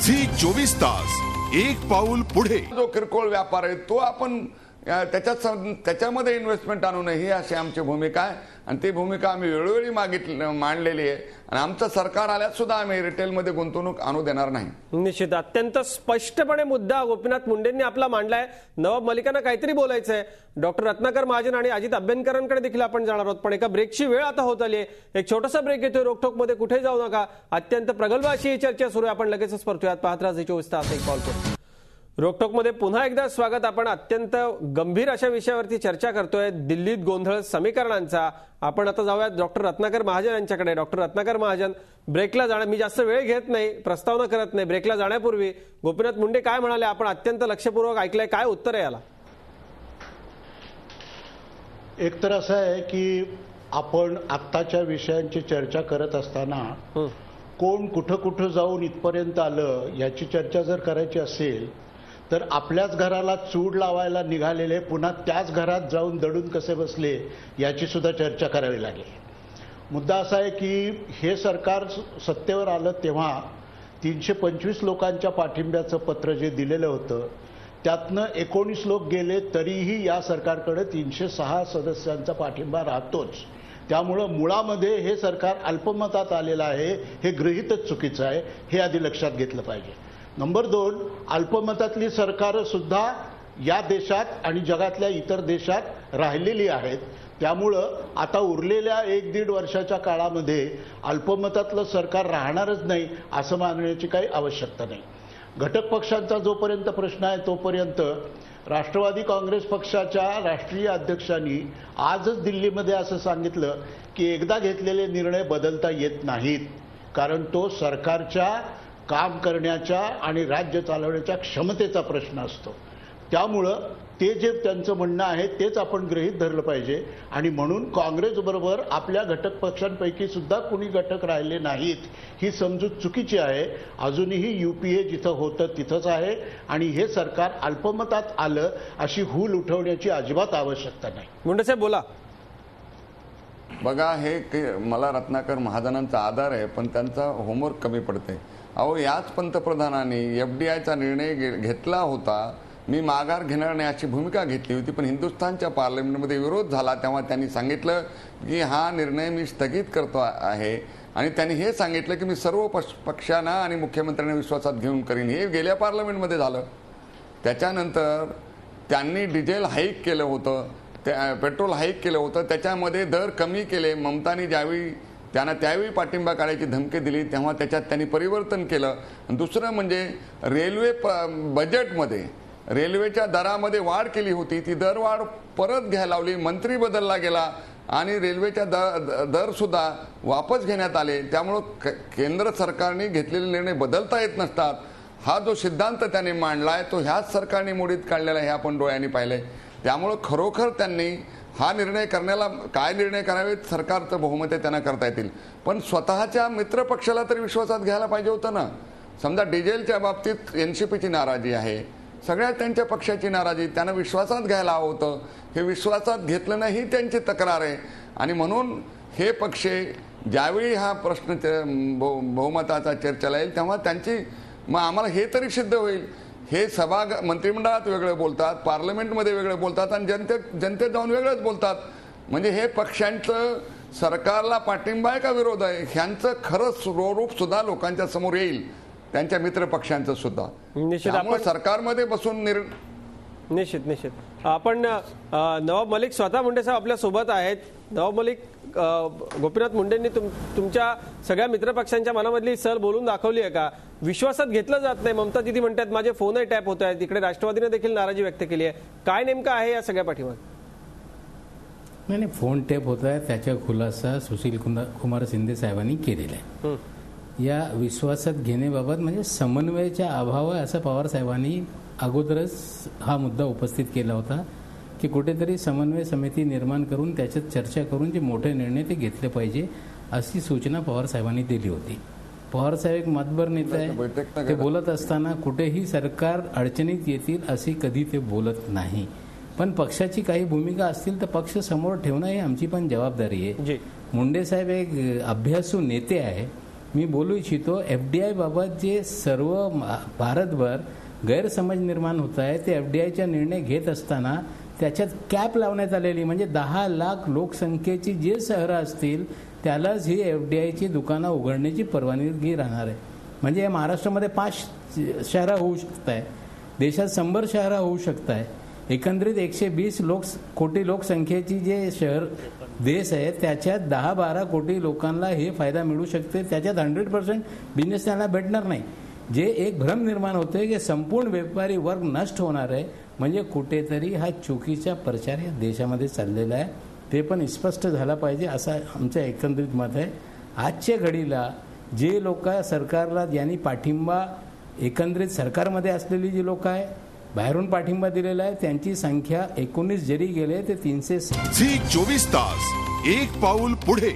Zee 24 तास एक पाऊल पुढे. जो किरकोळ व्यापार आहे तो आपण त्याच्यामध्ये इन्व्हेस्टमेंट आणू नये ही अशी आमची भूमिका आहे आणि ती भूमिका आम्ही वेळोवेळी मांडलेली आहे आणि आमचं सरकार आल्यात सुद्धा आम्ही रिटेलमध्ये गुंतवणूक आणू देणार नाही. निश्चित अत्यंत स्पष्टपणे मुद्दा गोपीनाथ मुंडेंनी आपला मांडलाय. नवाब मलिकांना काहीतरी बोलायचंय. डॉक्टर रत्नाकर महाजन आणि अजित अभ्यंकरांकडे देखील आपण जाणार आहोत, पण एका ब्रेकची वेळ आता होत आली आहे. एक छोटासा ब्रेक घेतोय. रोकटोक मध्ये कुठे जाऊ नका. अत्यंत प्रगल्भ अशी ही चर्चा सुरू आहे. आपण लगेचच परतूयात. पाहत राहा Zee 24 तास एक पाऊल पुढे. रोकटोक मध्ये पुन्हा एकदा स्वागत. आपण अत्यंत गंभीर अशा विषयावरती चर्चा करतोय, दिल्लीत गोंधळ समीकरणांचा. आपण आता जाऊयात डॉक्टर रत्नाकर महाजन यांच्याकडे. डॉक्टर रत्नाकर महाजन, ब्रेकला जाण्या मी जास्त वेळ घेत नाही, प्रस्तावना करत नाही. ब्रेकला जाण्यापूर्वी गोपीनाथ मुंडे काय म्हणाले आपण अत्यंत लक्षपूर्वक ऐकलंय, काय उत्तर आहे याला? एक तर असं आहे की आपण आत्ताच्या विषयांची चर्चा करत असताना कोण कुठं कुठं जाऊन इथपर्यंत आलं याची चर्चा जर करायची असेल तर आपल्याच घराला चूड लावायला निघालेले पुन्हा त्याच घरात जाऊन दडून कसे बसले याची सुद्धा चर्चा करावी लागेल. मुद्दा असा आहे की हे सरकार सत्तेवर आलं तेव्हा 325 लोकांच्या पाठिंब्याचं पत्र जे दिलेलं होतं त्यातनं 19 लोक गेले, तरीही या सरकारकडे 306 सदस्यांचा पाठिंबा राहतोच. त्यामुळं मुळामध्ये हे सरकार अल्पमतात आलेलं आहे हे गृहीतच चुकीचं आहे, हे आधी लक्षात घेतलं पाहिजे. नंबर 2, अल्पमतातली सरकारं सुद्धा या देशात आणि जगातल्या इतर देशात राहिलेली आहेत. त्यामुळं आता उरलेल्या 1-1.5 वर्षाच्या काळामध्ये अल्पमतातलं सरकार राहणारच नाही असं मानण्याची काही आवश्यकता नाही. घटक पक्षांचा जोपर्यंत प्रश्न आहे तोपर्यंत राष्ट्रवादी काँग्रेस पक्षाच्या राष्ट्रीय अध्यक्षांनी आजच दिल्लीमध्ये असं सांगितलं की एकदा घेतलेले निर्णय बदलता येत नाहीत, कारण तो सरकारच्या काम करण्याच्या आणि राज्य चालवण्याच्या क्षमतेचा प्रश्न असतो. त्यामुळं ते जे त्यांचं म्हणणं आहे तेच आपण गृहीत धरलं पाहिजे आणि म्हणून काँग्रेसबरोबर आपल्या घटक पक्षांपैकी सुद्धा कुणी घटक राहिले नाहीत ही समजूत चुकीची आहे. अजूनही UPA जिथं होतं तिथंच आहे आणि हे सरकार अल्पमतात आलं अशी हूल उठवण्याची अजिबात आवश्यकता नाही. मुंडे साहेब बोला. बघा, हे मला रत्नाकर महाजनांचा आधार आहे पण त्यांचा होमवर्क कमी पडते. अहो, याच पंतप्रधानांनी FDIचा निर्णय घेतला होता. मी माघार घेणार नाही अशी भूमिका घेतली होती, पण हिंदुस्थानच्या पार्लमेंटमध्ये विरोध झाला तेव्हा त्यांनी सांगितलं की हा निर्णय मी स्थगित करतो आहे आणि त्यांनी हे सांगितलं की मी सर्व पक्षांना आणि मुख्यमंत्र्यांना विश्वासात घेऊन करीन. हे गेल्या पार्लमेंटमध्ये झालं. त्याच्यानंतर त्यांनी डिझेल हाईक केलं होतं, पेट्रोल हाईक केलं होतं, त्याच्यामध्ये दर कमी केले. ममतानी ज्यावेळी त्यांना त्यावेळी पाठिंबा काढायची धमकी दिली तेव्हा त्याच्यात त्यांनी परिवर्तन केलं. दुसरं म्हणजे रेल्वे बजेटमध्ये रेल्वेच्या दरामध्ये वाढ केली होती, ती दरवाढ परत घ्यायला लावली. मंत्री बदलला गेला आणि रेल्वेच्या दर सुद्धा वापस घेण्यात आले. त्यामुळं केंद्र सरकारने घेतलेले निर्णय बदलता येत नसतात हा जो सिद्धांत त्यांनी मांडलाय तो ह्याच सरकारने मोडीत काढलेला हे आपण डोळ्यांनी पाहिलंय. त्यामुळं खरोखर त्यांनी हा निर्णय करण्याला काय निर्णय करावेत सरकारचं बहुमत आहे त्यांना करता येतील, पण स्वतःच्या मित्रपक्षाला तरी विश्वासात घ्यायला पाहिजे होतं ना. समजा डिझेलच्या बाबतीत NCPची नाराजी आहे, सगळ्या त्यांच्या पक्षाची नाराजी, त्यांना विश्वासात घ्यायला हवं होतं. हे विश्वासात घेतलं नाही ही त्यांची तक्रार आहे आणि म्हणून हे पक्ष ज्यावेळी हा प्रश्न बहुमताचा चर्चेला येईल तेव्हा त्यांची मग आम्हाला हे तरी सिद्ध होईल. हे मंत्रिमंडळात वेगळं बोलतात, पार्लमेंटमध्ये वेगळं बोलतात आणि जनतेत जाऊन वेगळंच बोलतात. म्हणजे हे पक्षांचं सरकारला पाठिंबा आहे का विरोध आहे ह्यांचं खरं स्वरूप सुद्धा लोकांच्या समोर येईल, त्यांच्या मित्र पक्षांचं सुद्धा. त्यामुळे सरकारमध्ये बसून निश्चित आपण नवाब मलिक स्वतः मुंडे साहेब आपल्या सोबत आहेत. नवाब मलिक, गोपीनाथ मुंडेंनी तुमच्या सगळ्या मित्रपक्षांच्या मनामधली सल बोलून दाखवली आहे का? विश्वासात घेतलं जात नाही. ममता दिदी म्हणतात माझे फोनही टॅप होत आहेत. तिकडे राष्ट्रवादीने देखील नाराजी व्यक्त केली आहे. काय नेमकं आहे या सगळ्या पाठीमागे? नाही, फोन टॅप होत आहे त्याचा खुलासा सुशील कुमार शिंदे साहेबांनी केलेला आहे. या विश्वासात घेण्याबाबत म्हणजे समन्वयाचा अभाव आहे असं पवार साहेबांनी अगोदरच हा मुद्दा उपस्थित केला होता की कुठेतरी समन्वय समिती निर्माण करून त्याच्यात चर्चा करून जे मोठे निर्णय ते घेतले पाहिजे अशी सूचना पवार साहेबांनी दिली होती. पवार साहेब एक मतभर नेता आहे. ते बोलत असताना कुठेही सरकार अडचणीत येतील असे कधी ते बोलत नाही. पण पक्षाची काही भूमिका असतील तर पक्ष समोर ठेवणं ही आमची पण जबाबदारी आहे. मुंडे साहेब एक अभ्यासू नेते आहे मी बोलू इच्छितो FDI बाबत जे सर्व भारतभर गैरसमज निर्माण होत आहे ते FDIचा निर्णय घेत असताना त्याच्यात कॅप लावण्यात आलेली, म्हणजे 10 लाख लोकसंख्येची जे शहरं असतील त्यालाच ही FDIची दुकानं उघडण्याची परवानगी राहणार आहे. म्हणजे या महाराष्ट्रामध्ये 5 शहरं होऊ शकत आहे, देशात 100 शहरं होऊ शकत आहे. एकंदरीत 120 कोटी लोकसंख्येची जे शहर देश आहे त्याच्यात 10-12 कोटी लोकांना हे फायदा मिळू शकते. त्याच्यात 100% बिझनेस त्यांना भेटणार नाही. जे एक भ्रम निर्माण होते की संपूर्ण व्यापारी वर्ग नष्ट होणार आहे, म्हणजे कुठेतरी हा चुकीचा प्रचार या देशामध्ये चाललेला आहे. ते पण स्पष्ट झाला पाहिजे असं आमचं एकंदरीत मत आहे. आजच्या घडीला जे लोक सरकारला यांनी पाठिंबा, एकंदरीत सरकारमध्ये असलेली जी लोक आहे, बाहेरून पाठिंबा दिलेला आहे, त्यांची संख्या 19 जरी गेले ते 300. झी 24 तास एक पाऊल पुढे.